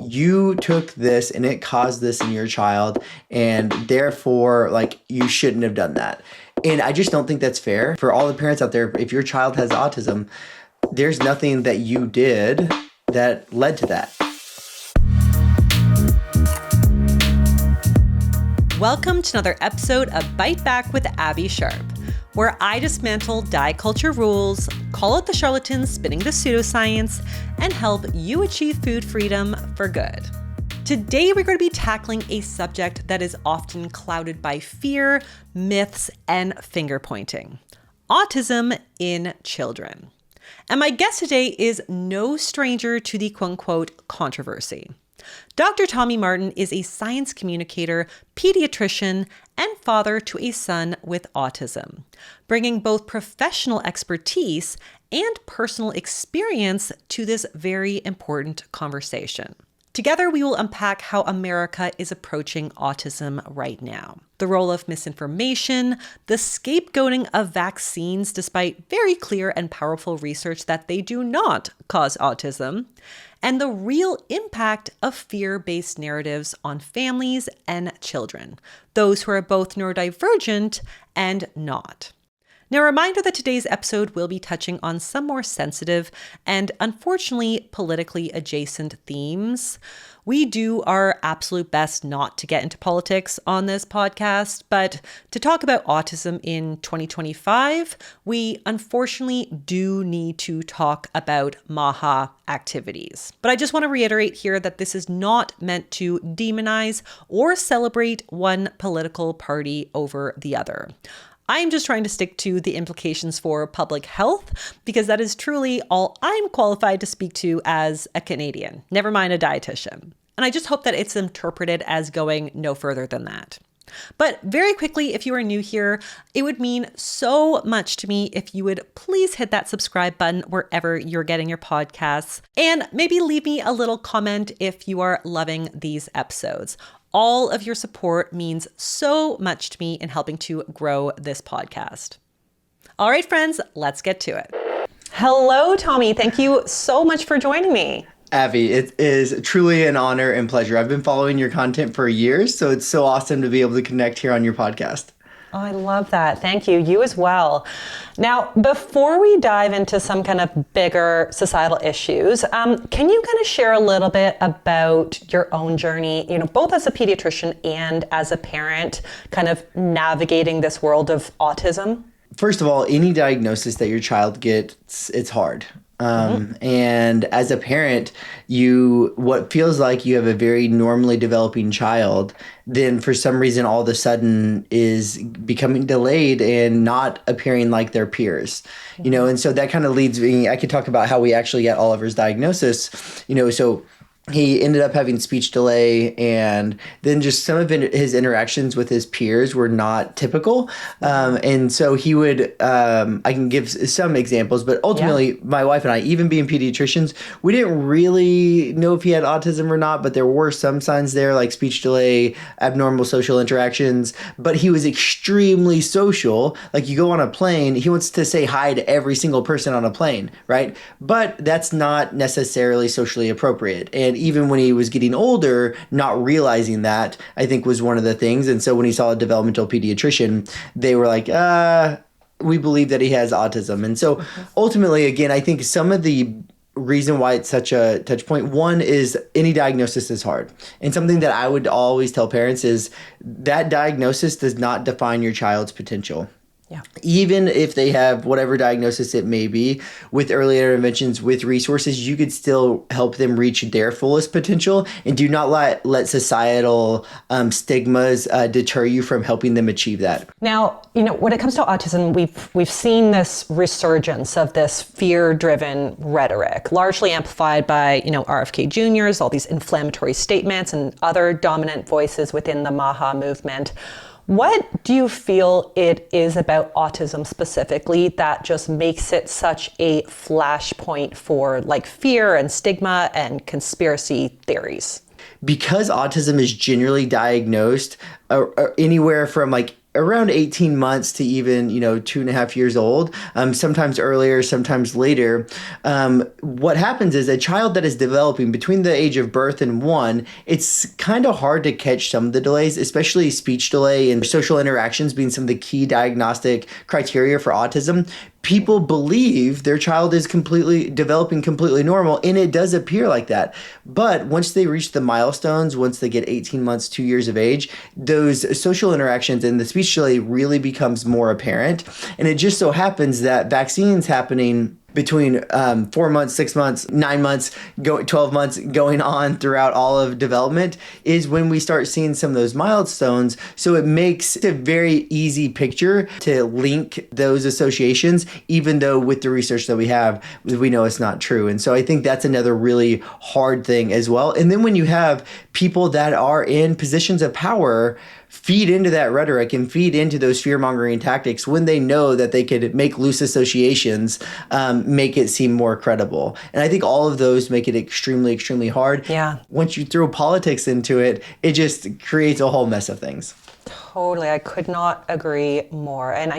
you took this and it caused this in your child, and therefore, like, you shouldn't have done that. And I just don't think that's fair for all the parents out there. If your child has autism, there's nothing that you did that led to that. Welcome to another episode of Bite Back with Abbey Sharp, where I dismantle diet culture rules, call out the charlatans spinning the pseudoscience, and help you achieve food freedom for good. Today, we're going to be tackling a subject that is often clouded by fear, myths, and finger pointing: autism in children. And my guest today is no stranger to the quote-unquote controversy. Dr. Tommy Martin is a science communicator, pediatrician, and father to a son with autism, bringing both professional expertise and personal experience to this very important conversation. Together, we will unpack how America is approaching autism right now, the role of misinformation, the scapegoating of vaccines despite very clear and powerful research that they do not cause autism, and the real impact of fear-based narratives on families and children, those who are both neurodivergent and not. Now, a reminder that today's episode will be touching on some more sensitive and unfortunately politically adjacent themes. We do our absolute best not to get into politics on this podcast, but to talk about autism in 2025, we unfortunately do need to talk about MAHA activities. But I just want to reiterate here that this is not meant to demonize or celebrate one political party over the other. I'm just trying to stick to the implications for public health because that is truly all I'm qualified to speak to as a Canadian, never mind a dietitian. And I just hope that it's interpreted as going no further than that. But very quickly, if you are new here, it would mean so much to me if you would please hit that subscribe button wherever you're getting your podcasts, and maybe leave me a little comment if you are loving these episodes. All of your support means so much to me in helping to grow this podcast. All right, friends, let's get to it. Hello, Tommy. Thank you so much for joining me. Abby, it is truly an honor and pleasure. I've been following your content for years, so it's so awesome to be able to connect here on your podcast. Oh, I love that. Thank you. You as well. Now, before we dive into some kind of bigger societal issues, can you kind of share a little bit about your own journey, both as a pediatrician and as a parent, kind of navigating this world of autism? First of all, any diagnosis that your child gets, it's hard. And as a parent, what feels like you have a very normally developing child, then for some reason all of a sudden is becoming delayed and not appearing like their peers, and so that kind of leads me, I could talk about how we actually got Oliver's diagnosis, so he ended up having speech delay, and then just some of his interactions with his peers were not typical. And so he would, I can give some examples, but ultimately my wife and I, even being pediatricians, we didn't really know if he had autism or not, but there were some signs there like speech delay, abnormal social interactions, but he was extremely social. Like, you go on a plane, he wants to say hi to every single person on a plane, right? But that's not necessarily socially appropriate. And even when he was getting older, not realizing that, I think, was one of the things. And so when he saw a developmental pediatrician, they were like, we believe that he has autism. And so ultimately, again, I think some of the reason why it's such a touch point, one is any diagnosis is hard. And something that I would always tell parents is that diagnosis does not define your child's potential. Yeah. Even if they have whatever diagnosis it may be, with early interventions, with resources, you could still help them reach their fullest potential, and do not let societal stigmas deter you from helping them achieve that. Now, when it comes to autism, we've seen this resurgence of this fear-driven rhetoric, largely amplified by, RFK Jr.'s, all these inflammatory statements and other dominant voices within the MAHA movement. What do you feel it is about autism specifically that just makes it such a flashpoint for fear and stigma and conspiracy theories? Because autism is generally diagnosed anywhere from around 18 months to even, 2.5 years old, sometimes earlier, sometimes later. What happens is a child that is developing between the age of birth and 1, it's kind of hard to catch some of the delays, especially speech delay and social interactions being some of the key diagnostic criteria for autism. People believe their child is developing completely normal, and it does appear like that. But once they reach the milestones, once they get 18 months, 2 years of age, those social interactions and the speech delay really becomes more apparent. And it just so happens that vaccines happening between 4 months, 6 months, 9 months, 12 months going on throughout all of development is when we start seeing some of those milestones. So it makes a very easy picture to link those associations, even though with the research that we have, we know it's not true. And so I think that's another really hard thing as well. And then when you have people that are in positions of power feed into that rhetoric and feed into those fear-mongering tactics when they know that they could make loose associations, make it seem more credible. And I think all of those make it extremely, extremely hard. Yeah. Once you throw politics into it, it just creates a whole mess of things. Totally. I could not agree more. And,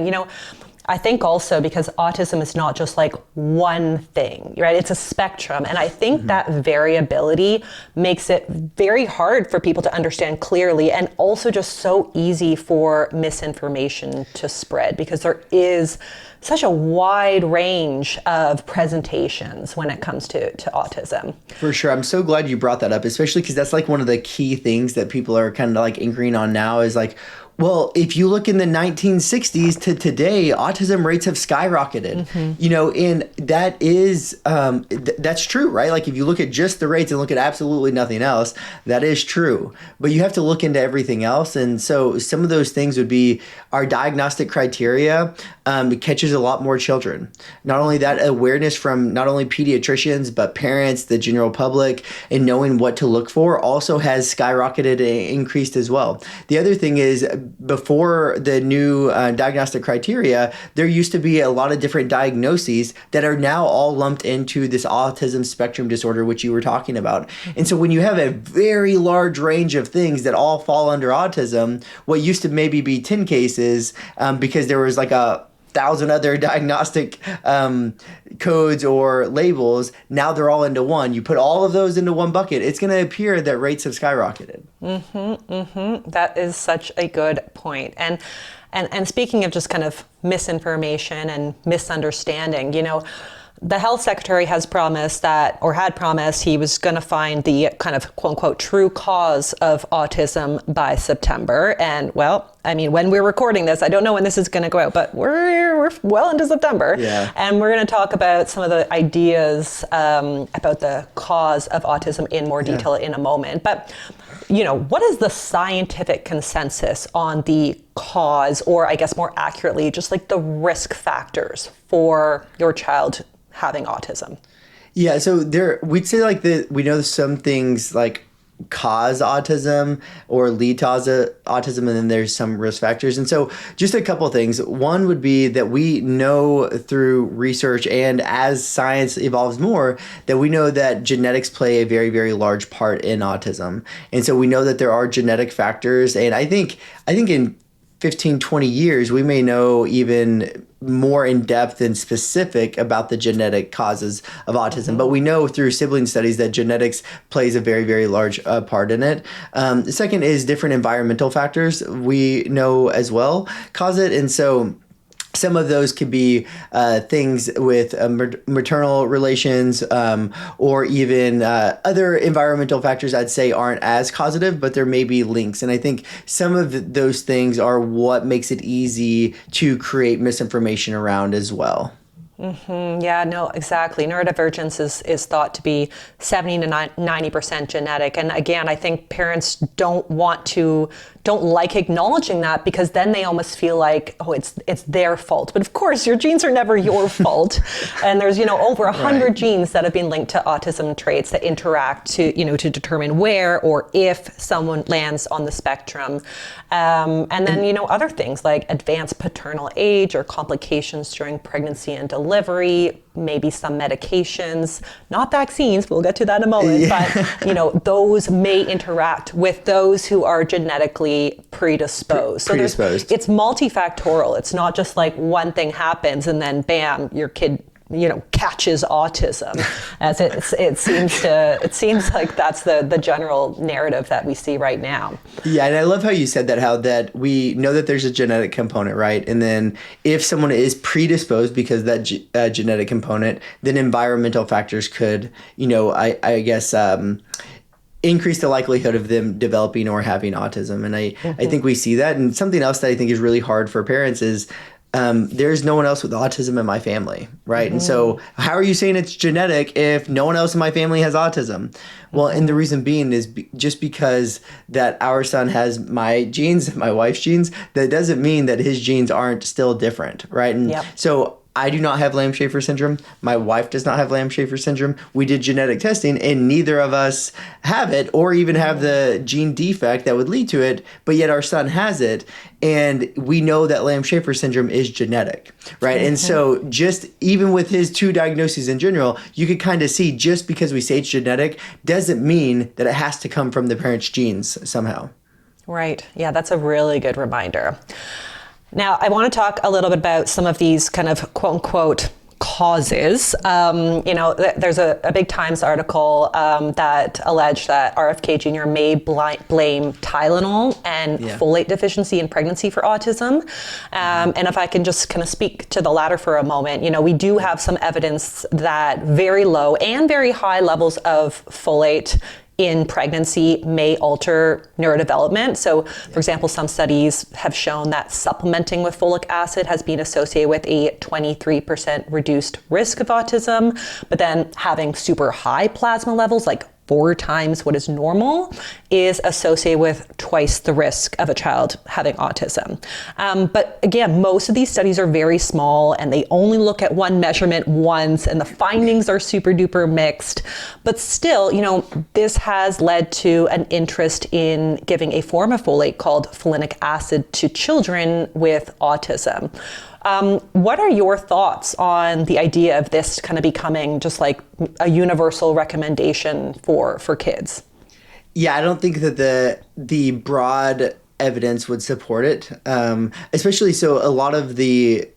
I think also because autism is not just like one thing, right? It's a spectrum. And I think that variability makes it very hard for people to understand clearly, and also just so easy for misinformation to spread, because there is such a wide range of presentations when it comes to autism. For sure. I'm so glad you brought that up, especially because that's like one of the key things that people are kind of like anchoring on now is like, well, if you look in the 1960s to today, autism rates have skyrocketed, and that is, that's true, right? Like if you look at just the rates and look at absolutely nothing else, that is true. But you have to look into everything else. And so some of those things would be our diagnostic criteria catches a lot more children. Not only that, awareness from not only pediatricians, but parents, the general public, and knowing what to look for also has skyrocketed and increased as well. The other thing is, before the new diagnostic criteria, there used to be a lot of different diagnoses that are now all lumped into this autism spectrum disorder, which you were talking about. And so when you have a very large range of things that all fall under autism, what used to maybe be 10 cases, because there was like 1,000 other diagnostic codes or labels, now they're all into one. You put all of those into one bucket, it's going to appear that rates have skyrocketed. That is such a good point. And speaking of just kind of misinformation and misunderstanding, the health secretary has promised that, or had promised, he was going to find the kind of quote unquote true cause of autism by September. And well, I mean, when we're recording this, I don't know when this is going to go out, but we're well into September. Yeah. And we're going to talk about some of the ideas about the cause of autism in more detail in a moment. But, what is the scientific consensus on the cause, or I guess more accurately, just like the risk factors for your child having autism? Yeah, so we'd say like we know some things like cause autism or lead to autism, and then there's some risk factors. And so just a couple of things. One would be that we know through research and as science evolves more, that we know that genetics play a very, very large part in autism. And so we know that there are genetic factors. And I think in 15, 20 years, we may know even more in depth and specific about the genetic causes of autism. But we know through sibling studies that genetics plays a very, very large part in it. The second is different environmental factors we know as well cause it. And so some of those could be things with maternal relations or even other environmental factors I'd say aren't as causative, but there may be links. And I think some of those things are what makes it easy to create misinformation around as well. Yeah, no, exactly. Neurodivergence is thought to be 70 to 90% genetic. And again, I think parents don't like acknowledging that, because then they almost feel like, oh, it's their fault. But of course, your genes are never your fault. And there's, over 100 genes that have been linked to autism traits that interact to determine where or if someone lands on the spectrum. And then, other things like advanced paternal age or complications during pregnancy and delivery. delivery, maybe some medications, not vaccines, we'll get to that in a moment, but those may interact with those who are genetically predisposed. So it's multifactorial. It's not just like one thing happens and then bam, your kid catches autism, as it seems like that's the general narrative that we see right now. Yeah, and I love how you said that, how that we know that there's a genetic component, right? And then if someone is predisposed because of that genetic component, then environmental factors could, I guess, increase the likelihood of them developing or having autism. And I think we see that. And something else that I think is really hard for parents is there's no one else with autism in my family, right? And so how are you saying it's genetic if no one else in my family has autism? Well, and the reason being is just because that our son has my genes, my wife's genes, that doesn't mean that his genes aren't still different, right? And so I do not have Lamb-Schafer syndrome. My wife does not have Lamb-Schafer syndrome. We did genetic testing and neither of us have it or even have the gene defect that would lead to it, but yet our son has it. And we know that Lamb-Schafer syndrome is genetic, right? And so just even with his two diagnoses in general, you could kind of see just because we say it's genetic doesn't mean that it has to come from the parent's genes somehow. Right. Yeah, that's a really good reminder. Now, I want to talk a little bit about some of these kind of quote unquote causes. There's a big Times article that alleged that RFK Jr. may blame Tylenol and folate deficiency in pregnancy for autism. And if I can just kind of speak to the latter for a moment, we do have some evidence that very low and very high levels of folate in pregnancy may alter neurodevelopment. So, for example, some studies have shown that supplementing with folic acid has been associated with a 23% reduced risk of autism, but then having super high plasma levels, like 4 times what is normal, is associated with twice the risk of a child having autism. But again, most of these studies are very small and they only look at one measurement once and the findings are super duper mixed. But still, this has led to an interest in giving a form of folate called folinic acid to children with autism. What are your thoughts on the idea of this kind of becoming just like a universal recommendation for kids? Yeah, I don't think that the broad evidence would support it, especially so a lot of the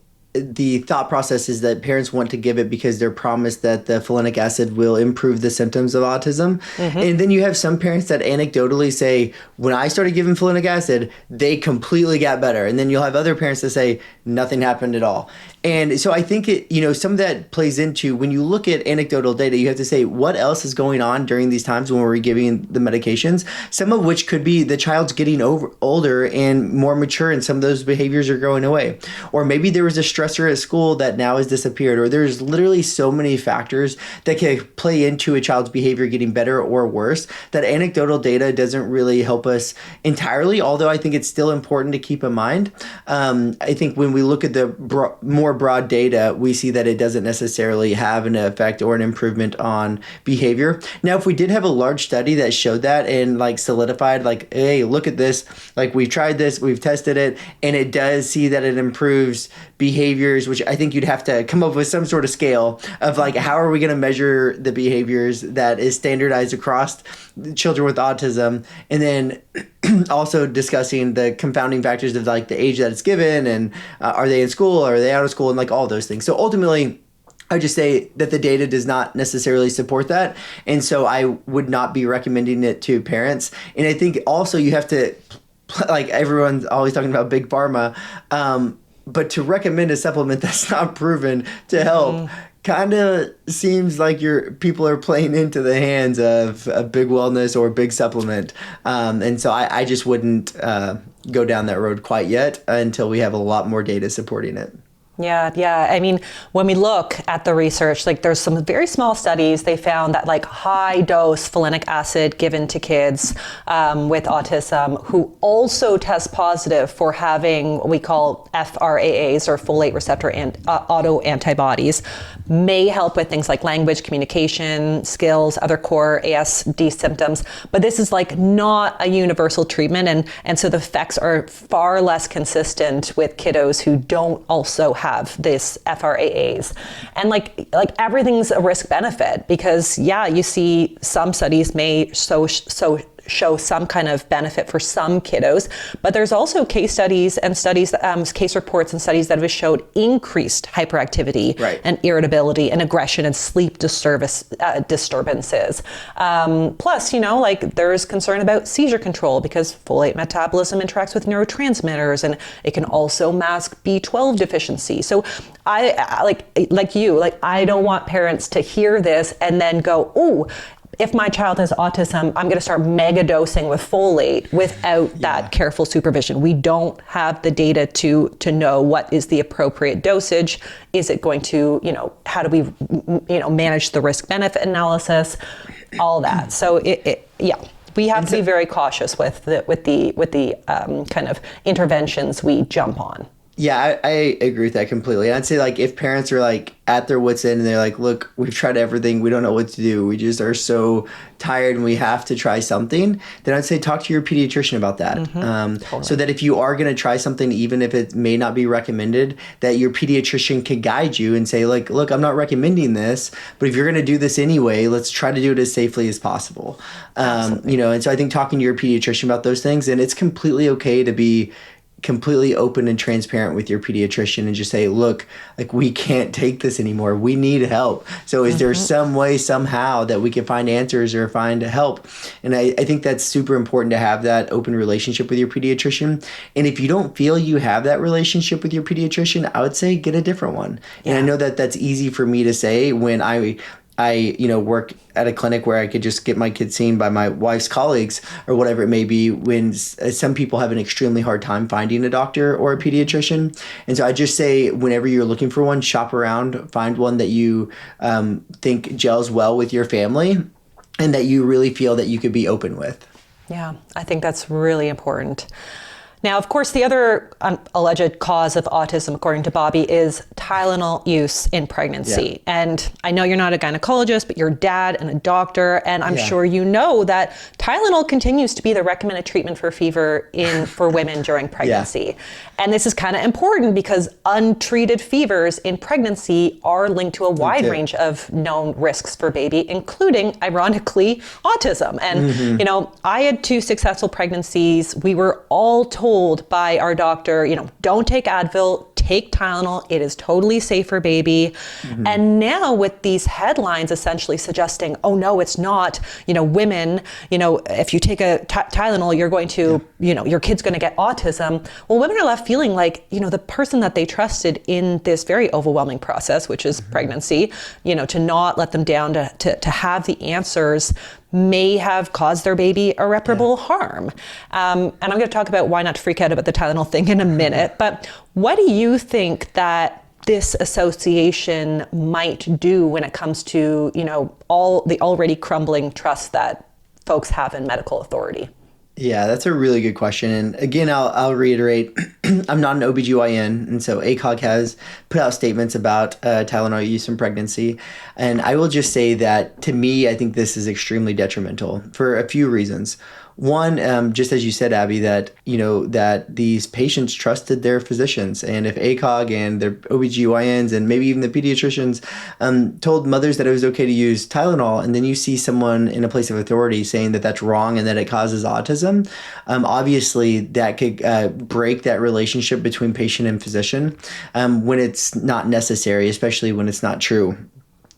thought process is that parents want to give it because they're promised that the folinic acid will improve the symptoms of autism. And then you have some parents that anecdotally say, when I started giving folinic acid, they completely got better. And then you'll have other parents that say nothing happened at all. And so I think some of that plays into when you look at anecdotal data, you have to say what else is going on during these times when we're giving the medications, some of which could be the child's getting older and more mature and some of those behaviors are going away. Or maybe there was a stressor at school that now has disappeared, or there's literally so many factors that can play into a child's behavior getting better or worse that anecdotal data doesn't really help us entirely, although I think it's still important to keep in mind. I think when we look at the more broad data, we see that it doesn't necessarily have an effect or an improvement on behavior. Now, if we did have a large study that showed that and solidified, hey, look at this, we've tried this, we've tested it, and it does see that it improves behaviors, which I think you'd have to come up with some sort of scale of how are we going to measure the behaviors that is standardized across children with autism, and then also discussing the confounding factors of the age that it's given and are they in school, are they out of school, and all those things. So ultimately, I would just say that the data does not necessarily support that. And so I would not be recommending it to parents. And I think also you have to, everyone's always talking about big pharma, but to recommend a supplement that's not proven to help kind of seems like people are playing into the hands of a big wellness or a big supplement. And so I just wouldn't go down that road quite yet until we have a lot more data supporting it. Yeah. I mean, when we look at the research, there's some very small studies. They found that high dose folinic acid given to kids with autism who also test positive for having what we call FRAAs or folate receptor autoantibodies may help with things like language, communication, skills, other core ASD symptoms. But this is not a universal treatment. And so the effects are far less consistent with kiddos who don't also have this FRAAs. And like everything's a risk benefit, because you see some studies may show some kind of benefit for some kiddos, but there's also case studies and case reports and studies that have showed increased hyperactivity and irritability and aggression and sleep disturbances. Plus, there's concern about seizure control because folate metabolism interacts with neurotransmitters, and it can also mask B12 deficiency. So I don't want parents to hear this and then go, "Ooh, if my child has autism, I'm going to start mega dosing with folate," without that careful supervision. We don't have the data to know what is the appropriate dosage. Is it going to, how do we, manage the risk benefit analysis, all that. So we have to be very cautious with the kind of interventions we jump on. Yeah, I agree with that completely. I'd say if parents are at their wits' end and they're like, look, we've tried everything, we don't know what to do, we just are so tired and we have to try something, then I'd say talk to your pediatrician about that. Totally. So that if you are going to try something, even if it may not be recommended, that your pediatrician could guide you and say, look, I'm not recommending this, but if you're going to do this anyway, let's try to do it as safely as possible. And so I think talking to your pediatrician about those things, and it's completely okay to be completely open and transparent with your pediatrician and just say, look, we can't take this anymore. We need help. So is there some way, somehow, that we can find answers or find help? And I think that's super important to have that open relationship with your pediatrician. And if you don't feel you have that relationship with your pediatrician, I would say get a different one. Yeah. And I know that that's easy for me to say when I work at a clinic where I could just get my kids seen by my wife's colleagues or whatever it may be, when some people have an extremely hard time finding a doctor or a pediatrician. And so I just say, whenever you're looking for one, shop around, find one that you think gels well with your family and that you really feel that you could be open with. Yeah, I think that's really important. Now, of course, the other alleged cause of autism, according to Bobby, is Tylenol use in pregnancy. Yeah. And I know you're not a gynecologist, but you're a dad and a doctor, and I'm sure you know that Tylenol continues to be the recommended treatment for fever for women during pregnancy. And this is kind of important because untreated fevers in pregnancy are linked to a wide range of known risks for baby, including, ironically, autism. And, I had 2 successful pregnancies. We were all told by our doctor, don't take Advil, take Tylenol. It is totally safe for baby. And now with these headlines essentially suggesting, oh no, it's not, women, if you take a Tylenol, you're going to, your kid's going to get autism. Well, women are left feeling like, the person that they trusted in this very overwhelming process, which is pregnancy, to not let them down, to have the answers, may have caused their baby irreparable harm. And I'm going to talk about why not to freak out about the Tylenol thing in a minute. But what do you think that this association might do when it comes to, all the already crumbling trust that folks have in medical authority? Yeah, that's a really good question. And again, I'll reiterate, I'm not an OBGYN, and so ACOG has put out statements about Tylenol use in pregnancy. And I will just say that, to me, I think this is extremely detrimental for a few reasons. One, just as you said, Abby, that, that these patients trusted their physicians. And if ACOG and their OBGYNs and maybe even the pediatricians told mothers that it was okay to use Tylenol, and then you see someone in a place of authority saying that that's wrong and that it causes autism, obviously that could break that relationship between patient and physician when it's not necessary, especially when it's not true.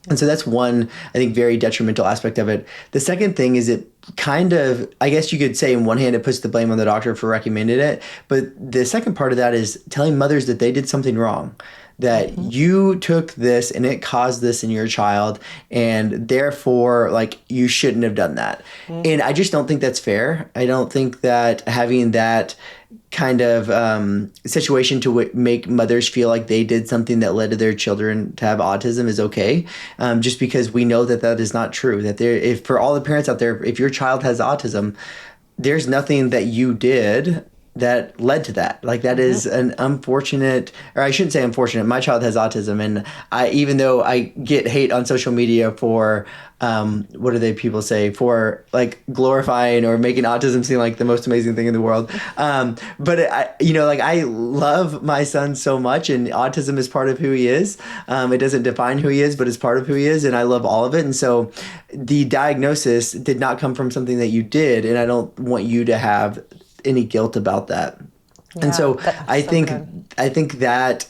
And so that's one, I think, very detrimental aspect of it. The second thing is it kind of, I guess you could say, in one hand, it puts the blame on the doctor for recommending it. But the second part of that is telling mothers that they did something wrong, that you took this and it caused this in your child, and therefore, you shouldn't have done that. And I just don't think that's fair. I don't think that having that kind of situation to make mothers feel like they did something that led to their children to have autism is okay, just because we know that that is not true. That if for all the parents out there, if your child has autism, there's nothing that you did that led to that. Like that is an unfortunate, or I shouldn't say unfortunate. My child has autism, and even though I get hate on social media for what do people say, for like glorifying or making autism seem like the most amazing thing in the world. But I love my son so much, and autism is part of who he is. It doesn't define who he is, but it's part of who he is, and I love all of it. And so the diagnosis did not come from something that you did, and I don't want you to have any guilt about that. Yeah, and so I so think good. I think that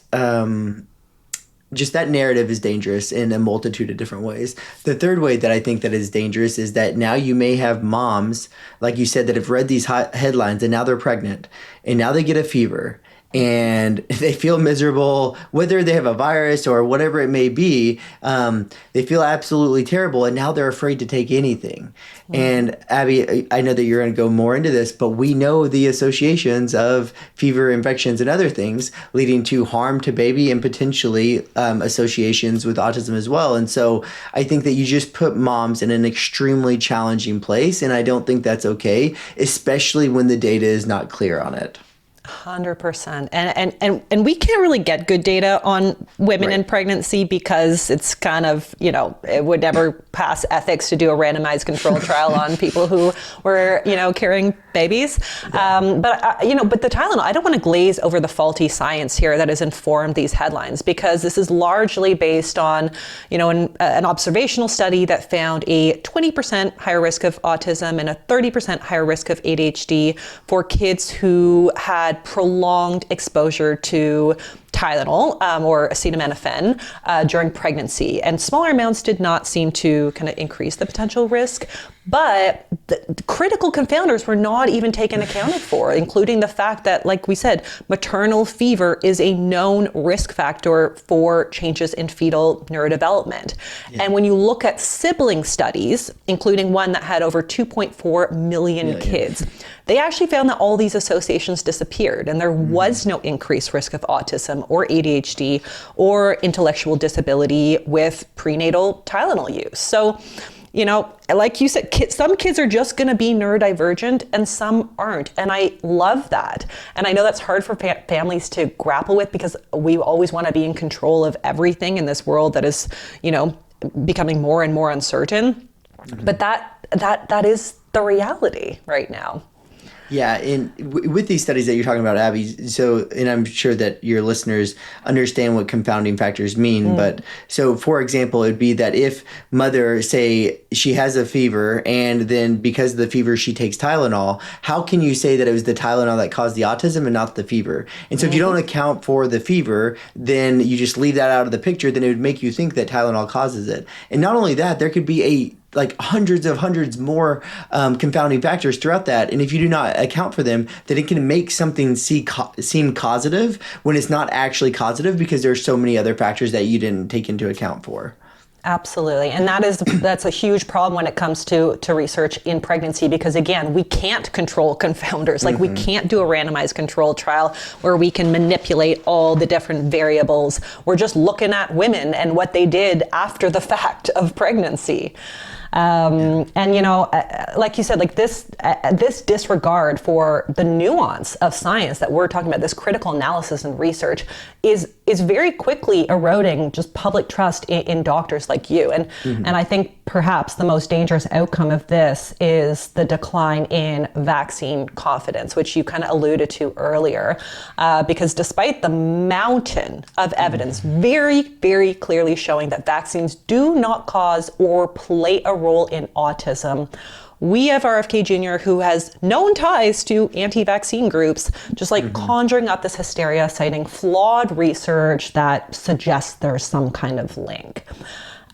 just that narrative is dangerous in a multitude of different ways. The third way that I think that is dangerous is that now you may have moms, like you said, that have read these headlines and now they're pregnant and now they get a fever and they feel miserable, whether they have a virus or whatever it may be. They feel absolutely terrible, and now they're afraid to take anything. And Abby, I know that you're going to go more into this, but we know the associations of fever, infections, and other things leading to harm to baby, and potentially associations with autism as well. And so I think that you just put moms in an extremely challenging place, and I don't think that's okay, especially when the data is not clear on it. 100%. And we can't really get good data on women in pregnancy because it's kind of, it would never pass ethics to do a randomized controlled trial on people who were, carrying babies. But the Tylenol, I don't want to glaze over the faulty science here that has informed these headlines, because this is largely based on, an observational study that found a 20% higher risk of autism and a 30% higher risk of ADHD for kids who had prolonged exposure to Tylenol or acetaminophen during pregnancy. And smaller amounts did not seem to kind of increase the potential risk. But the critical confounders were not even taken accounted for, including the fact that, like we said, maternal fever is a known risk factor for changes in fetal neurodevelopment. Yeah. And when you look at sibling studies, including one that had over 2.4 million kids, they actually found that all these associations disappeared, and there was no increased risk of autism or ADHD or intellectual disability with prenatal Tylenol use. So, like you said, some kids are just going to be neurodivergent and some aren't. And I love that. And I know that's hard for families to grapple with, because we always want to be in control of everything in this world that is, becoming more and more uncertain. But that is the reality right now. Yeah, and with these studies that you're talking about, Abby, and I'm sure that your listeners understand what confounding factors mean, but so for example, it'd be that if mother, say she has a fever and then because of the fever she takes Tylenol, how can you say that it was the Tylenol that caused the autism and not the fever? And so if you don't account for the fever, then you just leave that out of the picture, then it would make you think that Tylenol causes it. And not only that, there could be hundreds more confounding factors throughout that. And if you do not account for them, then it can make something seem causative when it's not actually causative, because there's so many other factors that you didn't take into account for. Absolutely. And that's a huge problem when it comes to research in pregnancy, because again, we can't control confounders. Like we can't do a randomized controlled trial where we can manipulate all the different variables. We're just looking at women and what they did after the fact of pregnancy. Like you said, like this disregard for the nuance of science that we're talking about, this critical analysis and research is very quickly eroding just public trust in doctors like you. And I think perhaps the most dangerous outcome of this is the decline in vaccine confidence, which you kind of alluded to earlier, because despite the mountain of evidence very, very clearly showing that vaccines do not cause or play a role in autism, we have RFK Jr., who has known ties to anti-vaccine groups, just conjuring up this hysteria, citing flawed research that suggests there's some kind of link.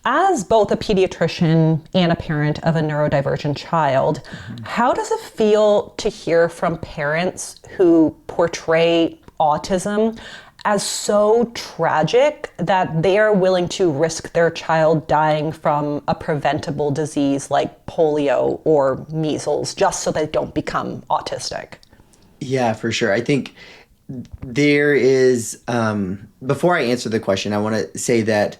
As both a pediatrician and a parent of a neurodivergent child, how does it feel to hear from parents who portray autism as so tragic that they are willing to risk their child dying from a preventable disease like polio or measles just so they don't become autistic? Yeah, for sure. I think there is, before I answer the question, I want to say that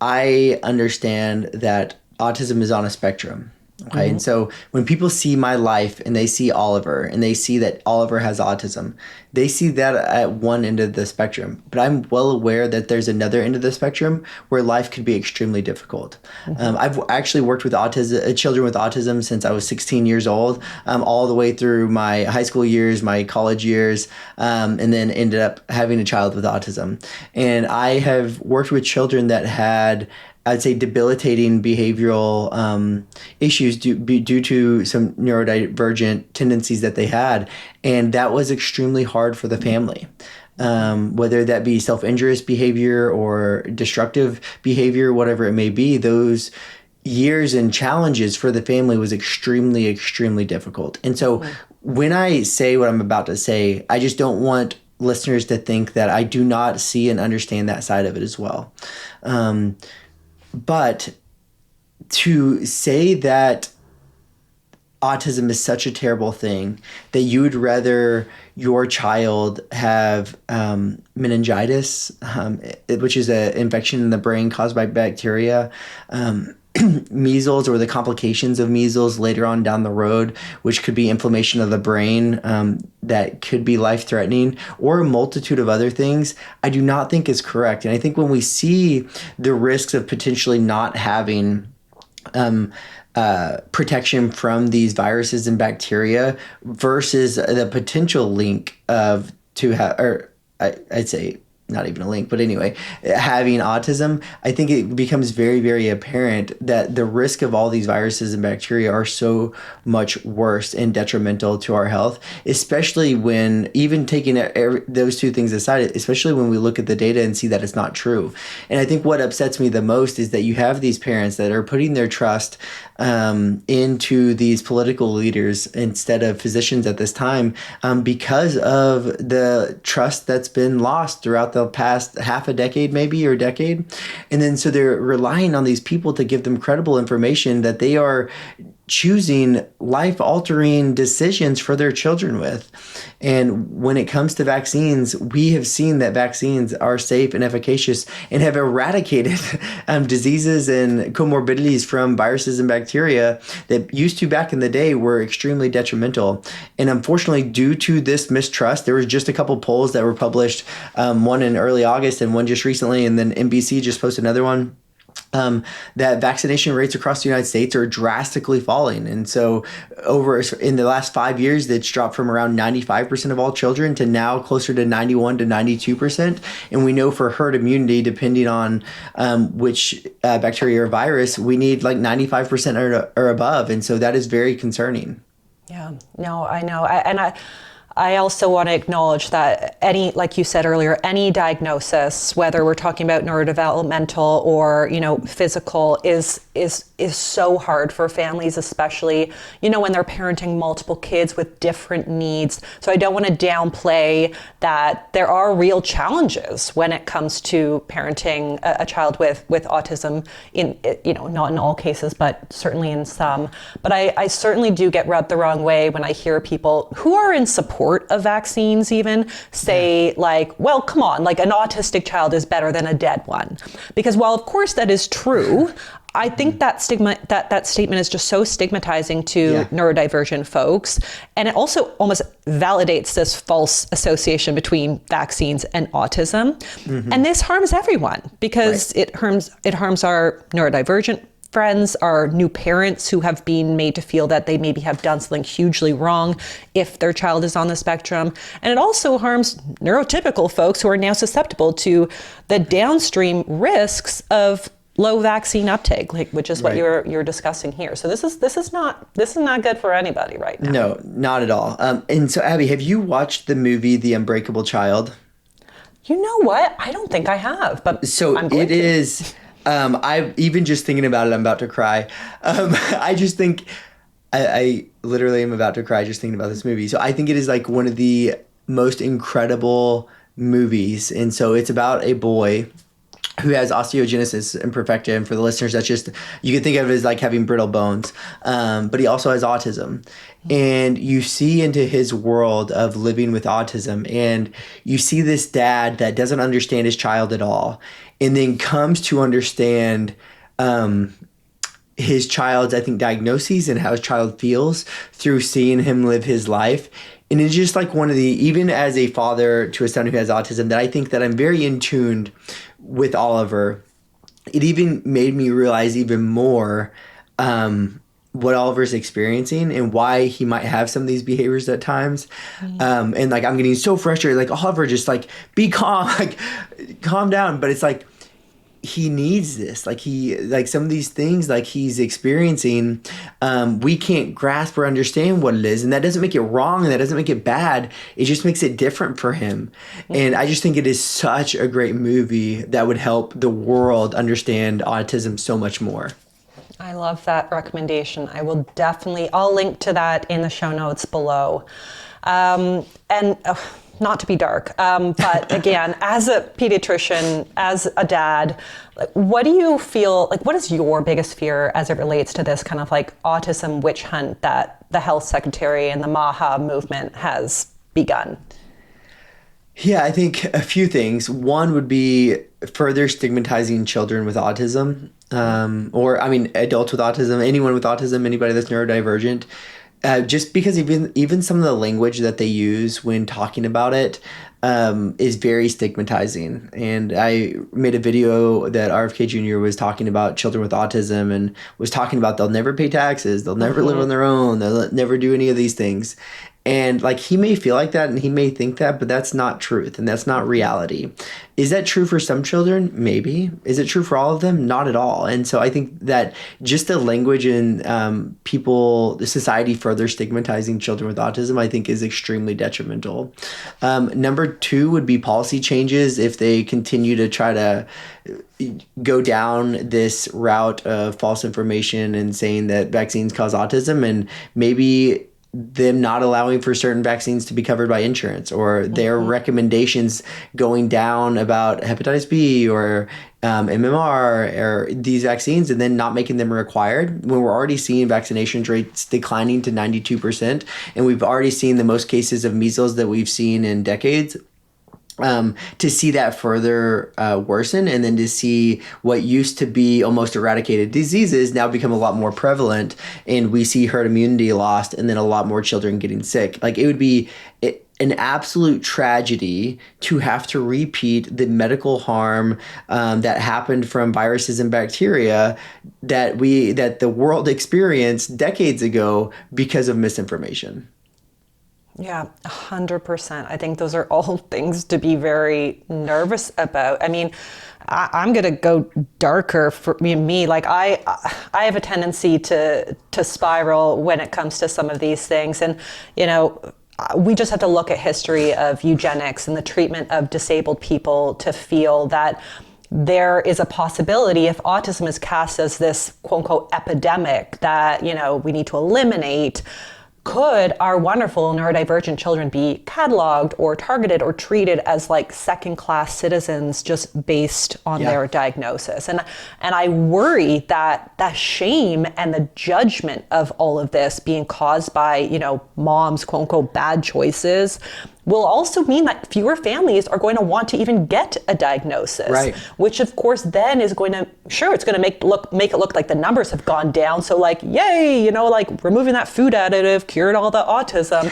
I understand that autism is on a spectrum. Okay. And so when people see my life and they see Oliver and they see that Oliver has autism, they see that at one end of the spectrum. But I'm well aware that there's another end of the spectrum where life could be extremely difficult. I've actually worked with children with autism since I was 16 years old, all the way through my high school years, my college years, and then ended up having a child with autism. And I have worked with children that had, I'd say, debilitating behavioral issues due to some neurodivergent tendencies that they had. And that was extremely hard for the family. Whether that be self-injurious behavior or destructive behavior, whatever it may be, those years and challenges for the family was extremely, extremely difficult. And so when I say what I'm about to say, I just don't want listeners to think that I do not see and understand that side of it as well. But to say that autism is such a terrible thing that you would rather your child have meningitis, which is an infection in the brain caused by bacteria, measles or the complications of measles later on down the road, which could be inflammation of the brain that could be life-threatening, or a multitude of other things, I do not think is correct. And I think when we see the risks of potentially not having protection from these viruses and bacteria versus the potential link of I'd say not even a link, but anyway, having autism, I think it becomes very, very apparent that the risk of all these viruses and bacteria are so much worse and detrimental to our health, especially when, even taking those two things aside, especially when we look at the data and see that it's not true. And I think what upsets me the most is that you have these parents that are putting their trust into these political leaders instead of physicians at this time, because of the trust that's been lost throughout the past half a decade, maybe, or decade. And then so they're relying on these people to give them credible information that they are choosing life-altering decisions for their children with. And when it comes to vaccines, we have seen that vaccines are safe and efficacious and have eradicated diseases and comorbidities from viruses and bacteria that used to back in the day were extremely detrimental. And unfortunately, due to this mistrust, there was just a couple polls that were published, one in early August and one just recently, and then NBC just posted another one. That vaccination rates across the United States are drastically falling. And so in the last 5 years, it's dropped from around 95% of all children to now closer to 91 to 92%. And we know for herd immunity, depending on which bacteria or virus, we need like 95% or above. And so that is very concerning. Yeah, no, I know. I also want to acknowledge that like you said earlier, any diagnosis, whether we're talking about neurodevelopmental or, physical, is so hard for families, especially, when they're parenting multiple kids with different needs. So I don't want to downplay that there are real challenges when it comes to parenting a child with autism, not in all cases, but certainly in some. But I certainly do get rubbed the wrong way when I hear people who are in support of vaccines even say like, well, come on, like an autistic child is better than a dead one. Because while of course that is true, I think that statement is just so stigmatizing to neurodivergent folks. And it also almost validates this false association between vaccines and autism. Mm-hmm. And this harms everyone because it harms our neurodivergent friends, our new parents who have been made to feel that they maybe have done something hugely wrong if their child is on the spectrum. And it also harms neurotypical folks who are now susceptible to the downstream risks of low vaccine uptake, which is what you're discussing here. So this is not good for anybody right now. No, not at all. And so Abby, have you watched the movie The Unbreakable Child? You know what? I don't think I have, but so it is. I even just thinking about it, I'm about to cry. I just think I literally am about to cry just thinking about this movie. So I think it is like one of the most incredible movies. And so it's about a boy who has osteogenesis imperfecta. And for the listeners, that's just, you can think of it as like having brittle bones. But he also has autism. And you see into his world of living with autism. And you see this dad that doesn't understand his child at all. And then comes to understand his child's, I think, diagnoses and how his child feels through seeing him live his life. And it's just like one of the, even as a father to a son who has autism, that I think that I'm very in tune with Oliver. It even made me realize even more what Oliver's experiencing and why he might have some of these behaviors at times. And like, I'm getting so frustrated, like, Oliver, just like, be calm, like, calm down. But it's like, he needs this, like some of these things like he's experiencing, we can't grasp or understand what it is, and that doesn't make it wrong and that doesn't make it bad. It just makes it different for him. And I just think it is such a great movie that would help the world understand autism so much more. I love that recommendation. I'll link to that in the show notes below. Not to be dark, but again, as a pediatrician, as a dad, like, what do you feel, like, what is your biggest fear as it relates to this kind of like autism witch hunt that the health secretary and the MAHA movement has begun? Yeah, I think a few things. One would be further stigmatizing children with autism, or I mean, adults with autism, anyone with autism, anybody that's neurodivergent. Just because even some of the language that they use when talking about it is very stigmatizing. And I made a video that RFK Jr. was talking about children with autism and was talking about they'll never pay taxes, they'll never live on their own, they'll never do any of these things. And like, he may feel like that and he may think that, but that's not truth and that's not reality. Is that true for some children? Maybe. Is it true for all of them? Not at all. And so I think that just the language and the society further stigmatizing children with autism, I think is extremely detrimental. Number two would be policy changes. If they continue to try to go down this route of false information and saying that vaccines cause autism, and maybe them not allowing for certain vaccines to be covered by insurance, or their recommendations going down about hepatitis B or MMR or these vaccines, and then not making them required when we're already seeing vaccination rates declining to 92%. And we've already seen the most cases of measles that we've seen in decades. To see that further worsen, and then to see what used to be almost eradicated diseases now become a lot more prevalent, and we see herd immunity lost, and then a lot more children getting sick. Like, it would be an absolute tragedy to have to repeat the medical harm that happened from viruses and bacteria that the world experienced decades ago because of misinformation. Yeah, 100%. I think those are all things to be very nervous about. I mean, I'm going to go darker for me. Like, I have a tendency to spiral when it comes to some of these things. And, you know, we just have to look at history of eugenics and the treatment of disabled people to feel that there is a possibility, if autism is cast as this quote unquote epidemic that, you know, we need to eliminate, could our wonderful neurodivergent children be cataloged or targeted or treated as like second-class citizens just based on their diagnosis? And I worry that the shame and the judgment of all of this being caused by, you know, mom's quote unquote bad choices will also mean that fewer families are going to want to even get a diagnosis, right? Which of course then is going to, it's going to make it look like the numbers have gone down. So like, yay, you know, like removing that food additive cured all the autism.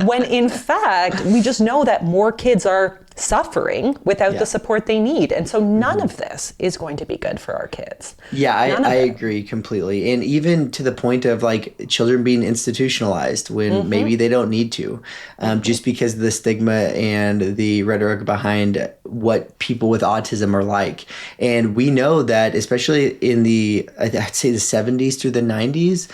When in fact, we just know that more kids are suffering without the support they need. And so none of this is going to be good for our kids. Yeah, I agree completely. And even to the point of like children being institutionalized when maybe they don't need to, just because of the stigma and the rhetoric behind what people with autism are like. And we know that especially in I'd say the 70s through the 90s,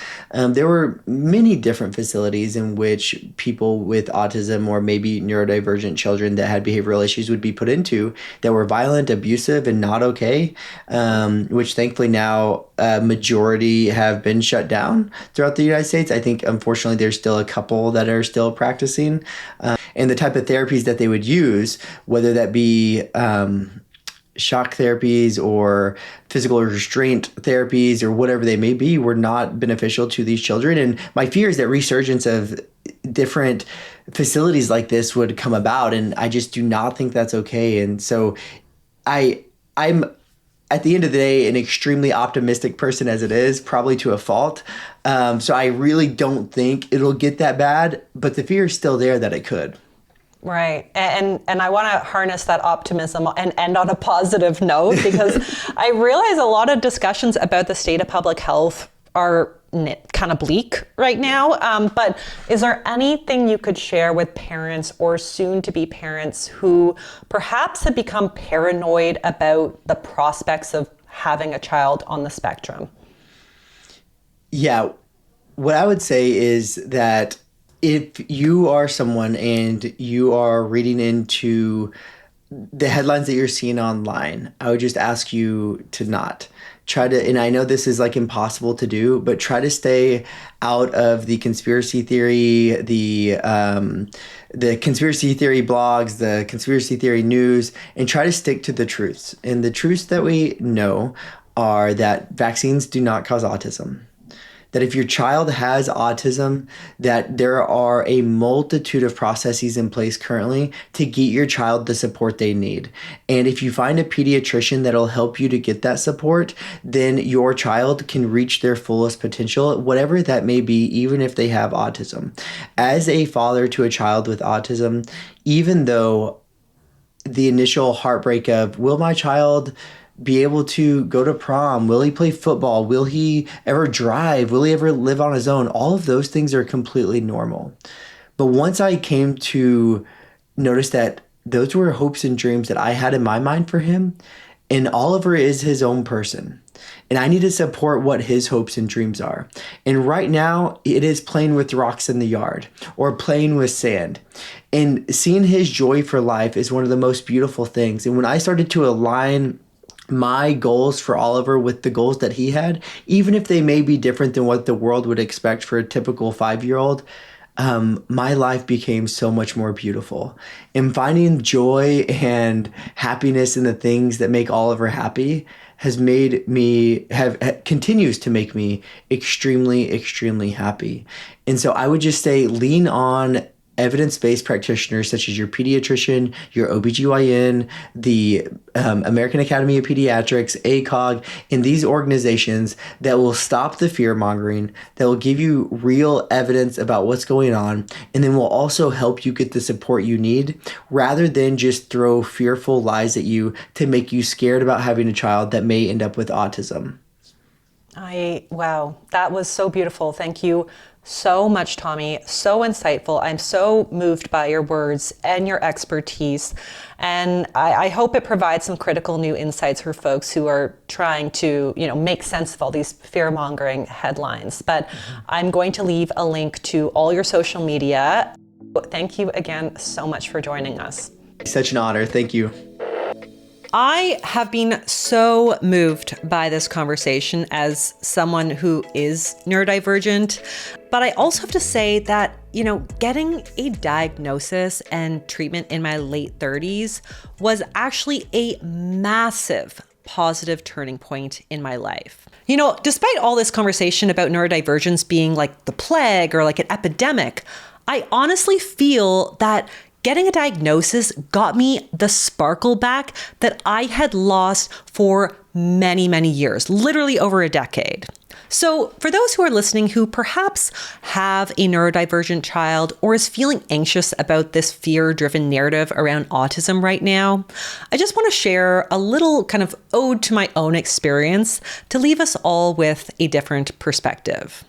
there were many different facilities in which people with autism or maybe neurodivergent children that had behavioral issues would be put into that were violent, abusive, and not okay, which thankfully now majority have been shut down throughout the United States. I think unfortunately there's still a couple that are still practicing, and the type of therapies that they would use, whether that be shock therapies or physical restraint therapies or whatever they may be, were not beneficial to these children. And my fear is that resurgence of different facilities like this would come about, and I just do not think that's okay. And so I'm at the end of the day, an extremely optimistic person as it is, probably to a fault. So I really don't think it'll get that bad, but the fear is still there that it could. Right. And I want to harness that optimism and end on a positive note, because I realize a lot of discussions about the state of public health are kind of bleak right now. But is there anything you could share with parents or soon to be parents who perhaps have become paranoid about the prospects of having a child on the spectrum? Yeah. What I would say is that if you are someone and you are reading into the headlines that you're seeing online, I would just ask you to not try to, and I know this is like impossible to do, but try to stay out of the conspiracy theory, the conspiracy theory blogs, the conspiracy theory news, and try to stick to the truths. And the truths that we know are that vaccines do not cause autism. That if your child has autism, that there are a multitude of processes in place currently to get your child the support they need. And if you find a pediatrician that'll help you to get that support, then your child can reach their fullest potential, whatever that may be, even if they have autism. As a father to a child with autism, even though the initial heartbreak of, will my child be able to go to prom? Will he play football? Will he ever drive? Will he ever live on his own? All of those things are completely normal. But once I came to notice that those were hopes and dreams that I had in my mind for him, and Oliver is his own person, and I need to support what his hopes and dreams are. And right now, it is playing with rocks in the yard or playing with sand. And seeing his joy for life is one of the most beautiful things. And when I started to align my goals for Oliver with the goals that he had, even if they may be different than what the world would expect for a typical 5-year-old, my life became so much more beautiful. And finding joy and happiness in the things that make Oliver happy has made me continues to make me extremely, extremely happy. And so I would just say lean on evidence-based practitioners such as your pediatrician, your OBGYN, the American Academy of Pediatrics, ACOG, and these organizations that will stop the fear-mongering, that will give you real evidence about what's going on, and then will also help you get the support you need, rather than just throw fearful lies at you to make you scared about having a child that may end up with autism. Wow, that was so beautiful. Thank you so much, Tommy. So insightful. I'm so moved by your words and your expertise. And I hope it provides some critical new insights for folks who are trying to, make sense of all these fear-mongering headlines. But I'm going to leave a link to all your social media. Thank you again so much for joining us. Such an honor. Thank you. I have been so moved by this conversation as someone who is neurodivergent, but I also have to say that, getting a diagnosis and treatment in my late 30s was actually a massive positive turning point in my life. Despite all this conversation about neurodivergence being like the plague or like an epidemic, I honestly feel that getting a diagnosis got me the sparkle back that I had lost for many, many years, literally over a decade. So for those who are listening who perhaps have a neurodivergent child or is feeling anxious about this fear-driven narrative around autism right now, I just want to share a little kind of ode to my own experience to leave us all with a different perspective.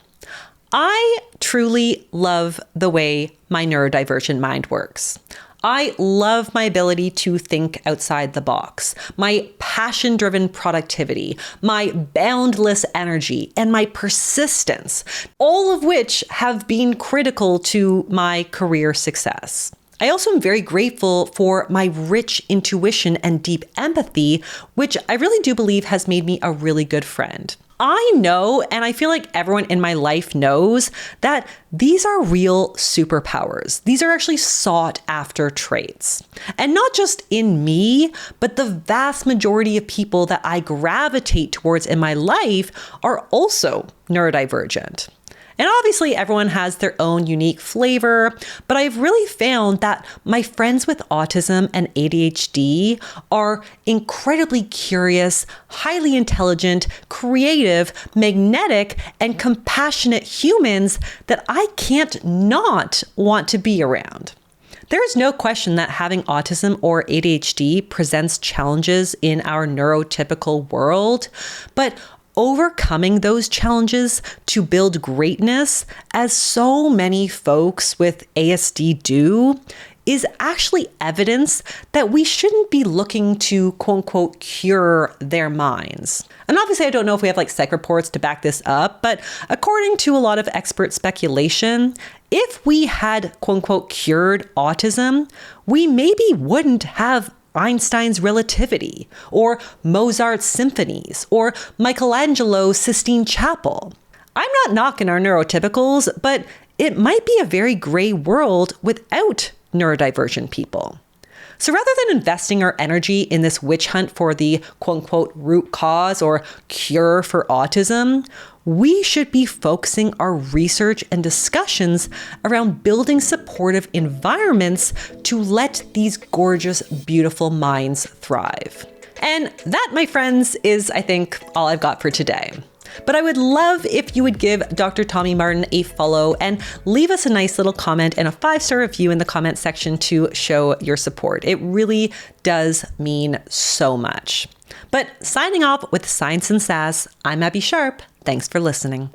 I truly love the way my neurodivergent mind works. I love my ability to think outside the box, my passion-driven productivity, my boundless energy, and my persistence, all of which have been critical to my career success. I also am very grateful for my rich intuition and deep empathy, which I really do believe has made me a really good friend. I know, and I feel like everyone in my life knows, that these are real superpowers. These are actually sought after traits. And not just in me, but the vast majority of people that I gravitate towards in my life are also neurodivergent. And obviously everyone has their own unique flavor, but I've really found that my friends with autism and ADHD are incredibly curious, highly intelligent, creative, magnetic, and compassionate humans that I can't not want to be around. There is no question that having autism or ADHD presents challenges in our neurotypical world, but overcoming those challenges to build greatness, as so many folks with ASD do, is actually evidence that we shouldn't be looking to quote unquote cure their minds. And obviously I don't know if we have psych reports to back this up, but according to a lot of expert speculation, if we had quote unquote cured autism, we maybe wouldn't have Einstein's relativity, or Mozart's symphonies, or Michelangelo's Sistine Chapel. I'm not knocking our neurotypicals, but it might be a very gray world without neurodivergent people. So rather than investing our energy in this witch hunt for the quote unquote root cause or cure for autism, we should be focusing our research and discussions around building supportive environments to let these gorgeous, beautiful minds thrive. And that, my friends, is, I think, all I've got for today. But I would love if you would give Dr. Tommy Martin a follow and leave us a nice little comment and a 5-star review in the comment section to show your support. It really does mean so much. But signing off with Science and Sass, I'm Abbey Sharp. Thanks for listening.